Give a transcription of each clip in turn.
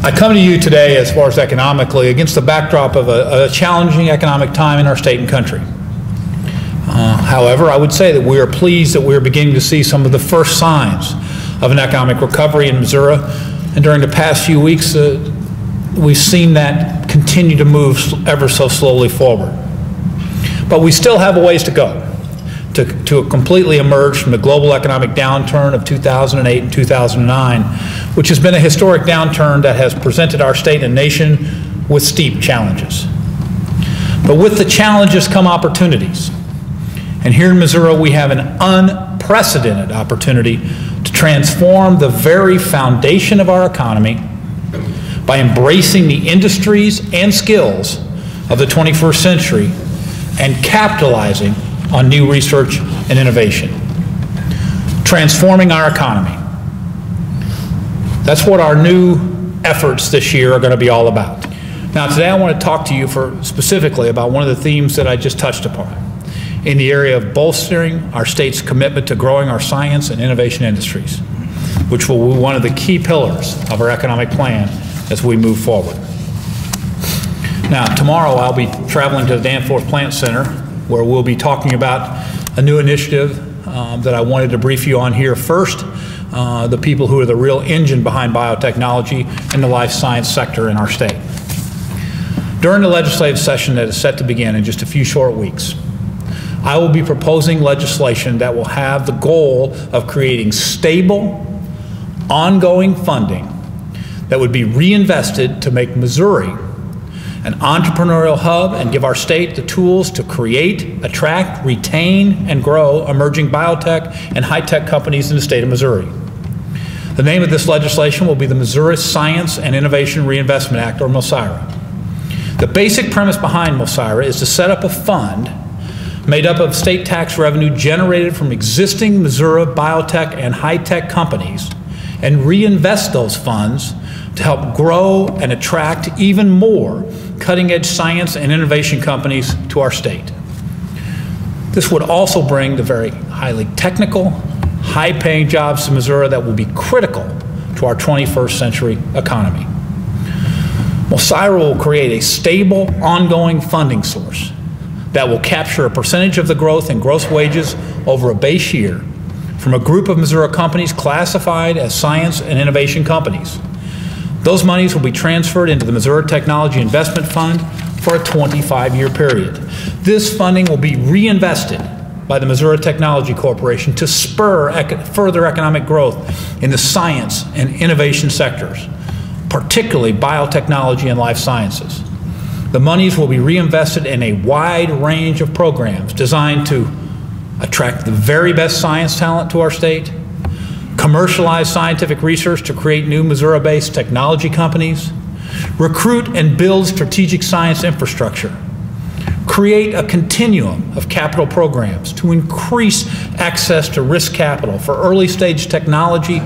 I come to you today, as far as economically, against the backdrop of a challenging economic time in our state and country. However, I would say that we are pleased that we are beginning to see some of the first signs of an economic recovery in Missouri, and during the past few weeks, we've seen that continue to move ever so slowly forward. But we still have a ways to go to completely emerge from the global economic downturn of 2008 and 2009, which has been a historic downturn that has presented our state and nation with steep challenges. But with the challenges come opportunities. And here in Missouri, we have an unprecedented opportunity to transform the very foundation of our economy by embracing the industries and skills of the 21st century and capitalizing on new research and innovation. Transforming our economy. That's what our new efforts this year are going to be all about. Now today I want to talk to you specifically about one of the themes that I just touched upon in the area of bolstering our state's commitment to growing our science and innovation industries, which will be one of the key pillars of our economic plan as we move forward. Now tomorrow I'll be traveling to the Danforth Plant Center, where we'll be talking about a new initiative that I wanted to brief you on here first, the people who are the real engine behind biotechnology and the life science sector in our state. During the legislative session that is set to begin in just a few short weeks, I will be proposing legislation that will have the goal of creating stable, ongoing funding that would be reinvested to make Missouri an entrepreneurial hub and give our state the tools to create, attract, retain, and grow emerging biotech and high-tech companies in the state of Missouri. The name of this legislation will be the Missouri Science and Innovation Reinvestment Act, or MOSIRA. The basic premise behind MOSIRA is to set up a fund made up of state tax revenue generated from existing Missouri biotech and high-tech companies and reinvest those funds to help grow and attract even more cutting-edge science and innovation companies to our state. This would also bring the very highly technical, high-paying jobs to Missouri that will be critical to our 21st century economy. MOSIRA will create a stable, ongoing funding source that will capture a percentage of the growth in gross wages over a base year from a group of Missouri companies classified as science and innovation companies. Those monies will be transferred into the Missouri Technology Investment Fund for a 25-year period. This funding will be reinvested by the Missouri Technology Corporation to spur further economic growth in the science and innovation sectors, particularly biotechnology and life sciences. The monies will be reinvested in a wide range of programs designed to attract the very best science talent to our state, commercialize scientific research to create new Missouri-based technology companies, recruit and build strategic science infrastructure, create a continuum of capital programs to increase access to risk capital for early-stage technology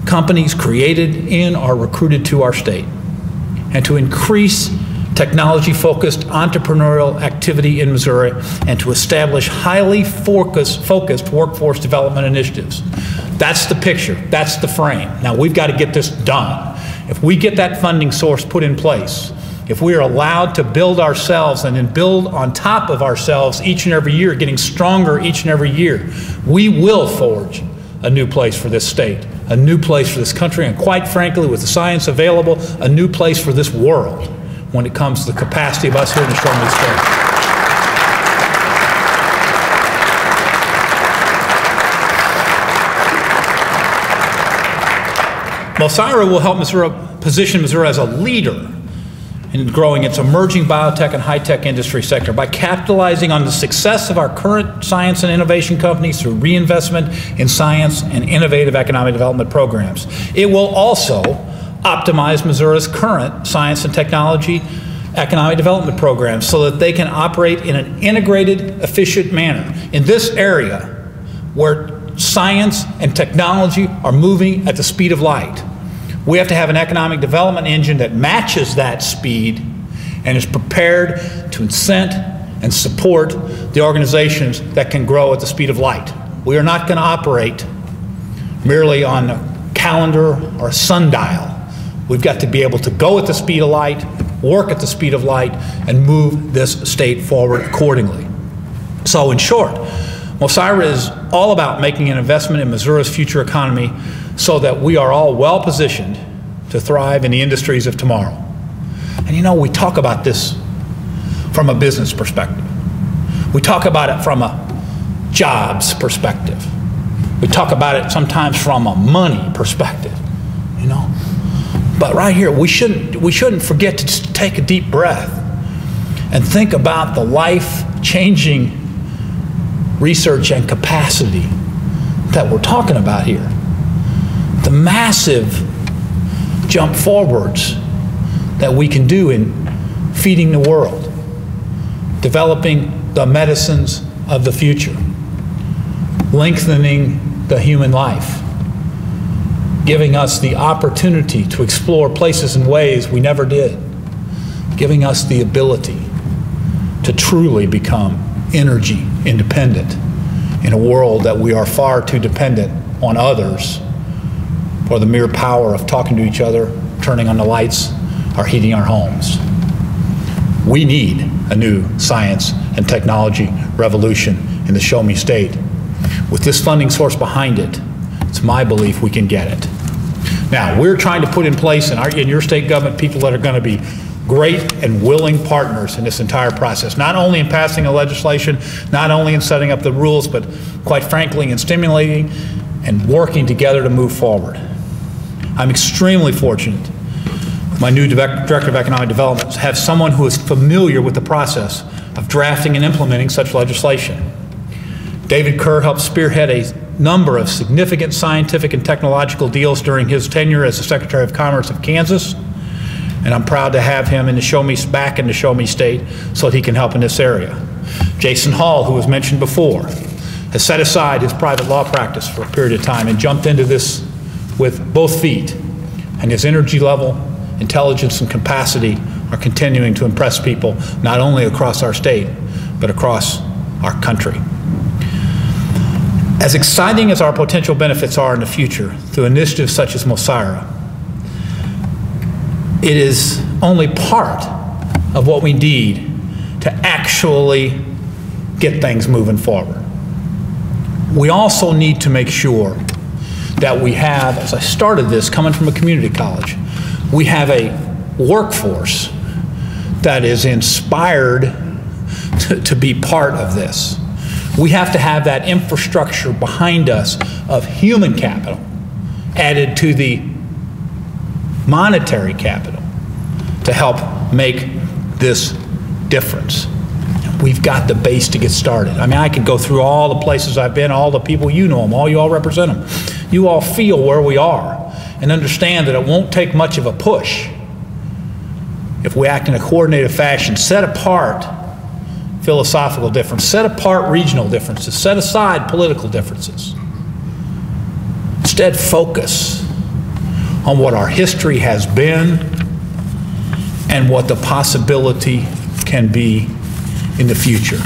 companies created in or recruited to our state, and to increase technology-focused entrepreneurial activity in Missouri, and to establish highly focused workforce development initiatives. That's the picture, that's the frame. Now we've got to get this done. If we get that funding source put in place, if we are allowed to build ourselves and then build on top of ourselves each and every year, getting stronger each and every year, we will forge a new place for this state, a new place for this country, and quite frankly, with the science available, a new place for this world when it comes to the capacity of us here in the Show-Me State. MOSIRA will help position Missouri as a leader in growing its emerging biotech and high-tech industry sector by capitalizing on the success of our current science and innovation companies through reinvestment in science and innovative economic development programs. It will also optimize Missouri's current science and technology economic development programs so that they can operate in an integrated, efficient manner. In this area where science and technology are moving at the speed of light, we have to have an economic development engine that matches that speed and is prepared to incent and support the organizations that can grow at the speed of light. We are not going to operate merely on a calendar or a sundial. We've got to be able to go at the speed of light, work at the speed of light, and move this state forward accordingly. So in short, MOSIRA is all about making an investment in Missouri's future economy so that we are all well positioned to thrive in the industries of tomorrow. And you know, we talk about this from a business perspective. We talk about it from a jobs perspective. We talk about it sometimes from a money perspective, you know. But right here, we shouldn't forget to just take a deep breath and think about the life-changing research and capacity that we're talking about here. The massive jump forwards that we can do in feeding the world, developing the medicines of the future, lengthening the human life, giving us the opportunity to explore places and ways we never did, giving us the ability to truly become energy independent in a world that we are far too dependent on others for the mere power of talking to each other, turning on the lights, or heating our homes. We need a new science and technology revolution in the Show Me State. With this funding source behind it, it's my belief we can get it. Now, we're trying to put in place in your state government people that are going to be great and willing partners in this entire process, not only in passing a legislation, not only in setting up the rules, but quite frankly in stimulating and working together to move forward. I'm extremely fortunate, my new Director of Economic Development, to have someone who is familiar with the process of drafting and implementing such legislation. David Kerr helped spearhead a number of significant scientific and technological deals during his tenure as the Secretary of Commerce of Kansas, and I'm proud to have him back in the Show Me State so that he can help in this area. Jason Hall, who was mentioned before, has set aside his private law practice for a period of time and jumped into this with both feet, and his energy level, intelligence, and capacity are continuing to impress people not only across our state, but across our country. As exciting as our potential benefits are in the future through initiatives such as MOSIRA, it is only part of what we need to actually get things moving forward. We also need to make sure that we have, as I started this coming from a community college, we have a workforce that is inspired to be part of this. We have to have that infrastructure behind us of human capital added to the monetary capital to help make this difference. We've got the base to get started. I mean, I could go through all the places I've been, all the people, you know them, all you all represent them. You all feel where we are and understand that it won't take much of a push if we act in a coordinated fashion, set apart philosophical differences, set apart regional differences, set aside political differences. Instead, focus on what our history has been and what the possibility can be in the future.